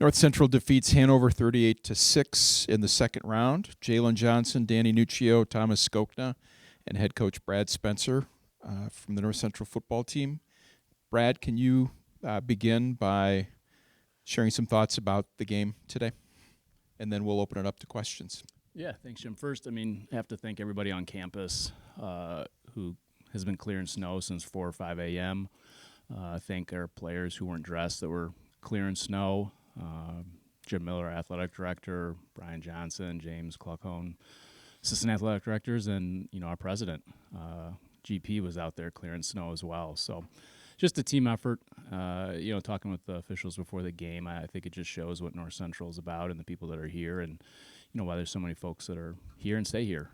North Central defeats Hanover 38-6 in the second round. Jalen Johnson, Danny Nuccio, Thomas Skoka, and head coach Brad Spencer from the North Central football team. Brad, can you begin by sharing some thoughts about the game today? And then we'll open it up to questions. Yeah, thanks, Jim. First, I have to thank everybody on campus who has been clearing snow since 4 or 5 a.m. Thank our players who weren't dressed that were clearing snow. Jim Miller, athletic director, Brian Johnson, James Cluckhone, assistant athletic directors, and our president, GP, was out there clearing snow as well. So just a team effort. Talking with the officials before the game, I think it just shows what North Central is about and the people that are here, and why there's so many folks that are here and stay here.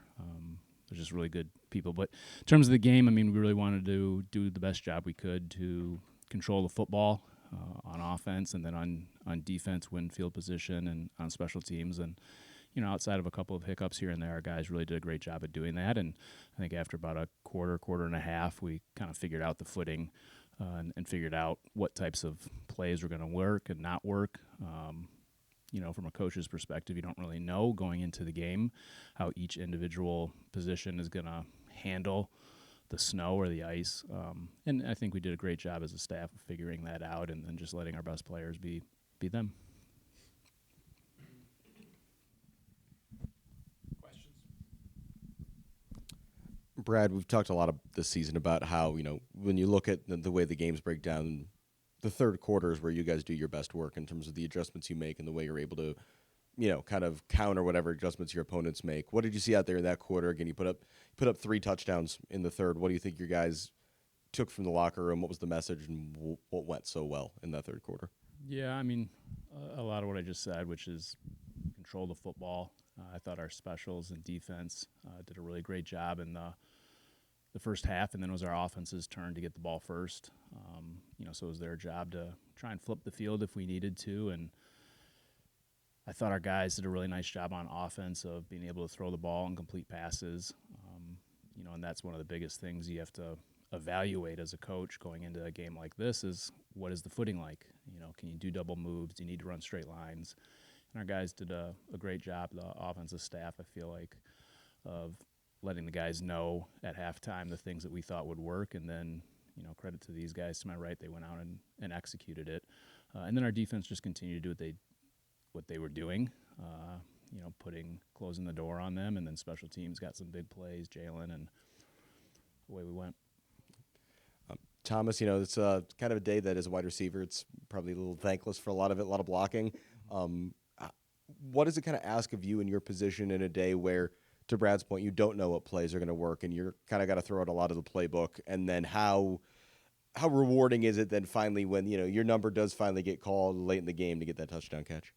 They're just really good people. But in terms of the game, we really wanted to do the best job we could to control the football on offense, and then on defense, win field position, and on special teams. And outside of a couple of hiccups here and there, our guys really did a great job at doing that. And I think after about a quarter and a half, we kind of figured out the footing and figured out what types of plays were going to work and not work. From a coach's perspective, you don't really know going into the game how each individual position is going to handle the snow or the ice. And I think we did a great job as a staff of figuring that out and then just letting our best players be them. Questions? Brad, we've talked a lot this season about how, when you look at the way the games break down, the third quarter is where you guys do your best work in terms of the adjustments you make and the way you're able to, kind of counter whatever adjustments your opponents make. What did you see out there in that quarter? Again, you put up 3 touchdowns in the third. What do you think your guys took from the locker room? What was the message, and what went so well in that third quarter? Yeah, a lot of what I just said, which is control the football. I thought our specials and defense did a really great job in the first half, and then it was our offense's turn to get the ball first. So it was their job to try and flip the field if we needed to, and I thought our guys did a really nice job on offense of being able to throw the ball and complete passes. And that's one of the biggest things you have to evaluate as a coach going into a game like this is what is the footing like? Can you do double moves? Do you need to run straight lines? And our guys did a great job, the offensive staff, I feel like, of letting the guys know at halftime the things that we thought would work, and then, credit to these guys to my right, they went out and executed it. And then our defense just continued to do what they were doing, closing the door on them, and then special teams got some big plays, Jalen, and away we went. Thomas, it's kind of a day that as a wide receiver, it's probably a little thankless for a lot of it, a lot of blocking. What does it kind of ask of you in your position in a day where, to Brad's point, you don't know what plays are going to work, and you're kind of got to throw out a lot of the playbook, and then how rewarding is it then finally when, your number does finally get called late in the game to get that touchdown catch?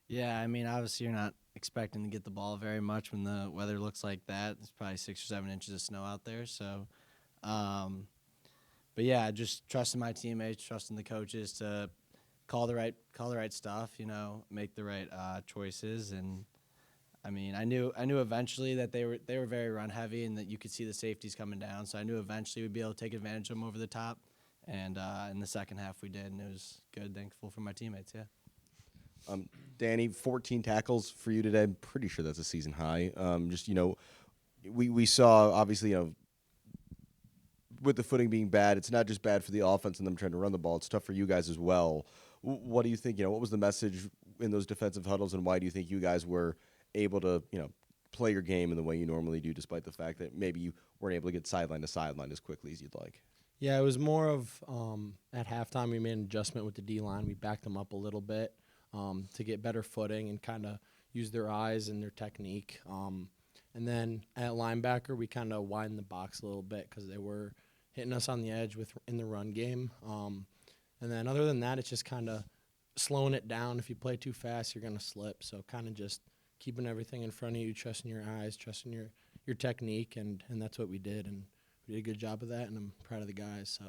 Yeah, obviously you're not expecting to get the ball very much when the weather looks like that. There's probably 6 or 7 inches of snow out there. So, but yeah, just trusting my teammates, trusting the coaches to call the right stuff, make the right choices. And I knew eventually that they were very run heavy and that you could see the safeties coming down. So I knew eventually we'd be able to take advantage of them over the top. And in the second half we did, and it was good. Thankful for my teammates. Yeah. Danny, 14 tackles for you today. I'm pretty sure that's a season high. We saw, obviously, with the footing being bad, it's not just bad for the offense and them trying to run the ball. It's tough for you guys as well. What do you think, what was the message in those defensive huddles, and why do you think you guys were able to, play your game in the way you normally do, despite the fact that maybe you weren't able to get sideline to sideline as quickly as you'd like? Yeah, it was more of at halftime we made an adjustment with the D-line. We backed them up a little bit to get better footing and kind of use their eyes and their technique. And then at linebacker, we kind of widened the box a little bit because they were hitting us on the edge in the run game. And then other than that, it's just kind of slowing it down. If you play too fast, you're going to slip. So kind of just keeping everything in front of you, trusting your eyes, trusting your technique, and that's what we did. And we did a good job of that, and I'm proud of the guys. So.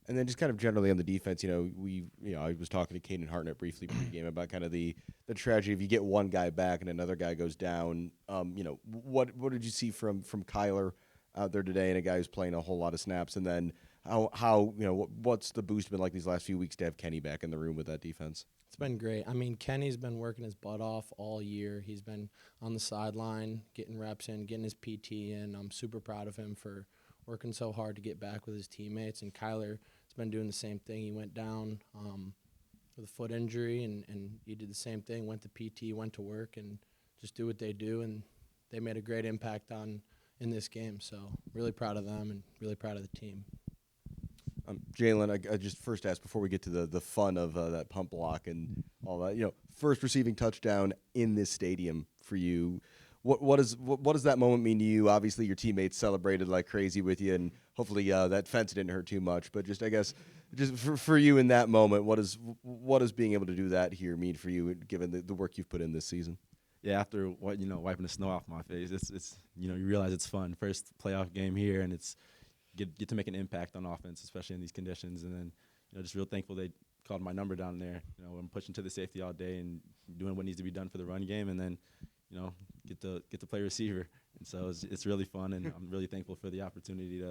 And then just kind of generally on the defense, I was talking to Caden Hartnett briefly pre-game about kind of the tragedy if you get one guy back and another guy goes down. What did you see from Kyler out there today, and a guy who's playing a whole lot of snaps? And then how what's the boost been like these last few weeks to have Kenny back in the room with that defense? It's been great. I mean, Kenny's been working his butt off all year. He's been on the sideline, getting reps in, getting his PT in. I'm super proud of him for working so hard to get back with his teammates. And Kyler has been doing the same thing. He went down with a foot injury, and he did the same thing, went to PT, went to work, and just do what they do. And they made a great impact in this game. So really proud of them and really proud of the team. Jalen, I just first asked before we get to the fun of that pump block and all that. First receiving touchdown in this stadium for you. What does that moment mean to you? Obviously, your teammates celebrated like crazy with you, and hopefully that fence didn't hurt too much. But just I guess just for you in that moment, what does being able to do that here mean for you, given the work you've put in this season? Yeah, after wiping the snow off my face, it's you realize it's fun. First playoff game here, and it's get to make an impact on offense, especially in these conditions. And then just real thankful they called my number down there. I'm pushing to the safety all day and doing what needs to be done for the run game, and then get to play receiver. And so it's really fun, and I'm really thankful for the opportunity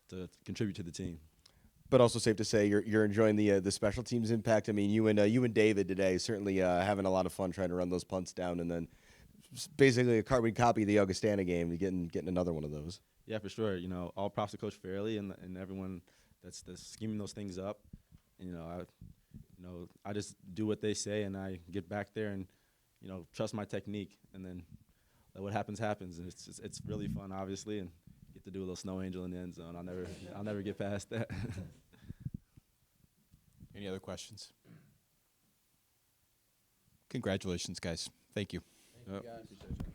to contribute to the team. But also safe to say you're enjoying the special teams impact. I mean, you and David today certainly having a lot of fun trying to run those punts down, and then basically a carbon copy of the Augustana game, getting another one of those. Yeah, for sure. All props to Coach Fairley and everyone that's scheming those things up. And, I just do what they say, and I get back there and trust my technique, and then what happens happens. And it's really fun, obviously, and get to do a little snow angel in the end zone. I'll never get past that. Any other questions? Congratulations, guys. Thank you. Thank you, guys.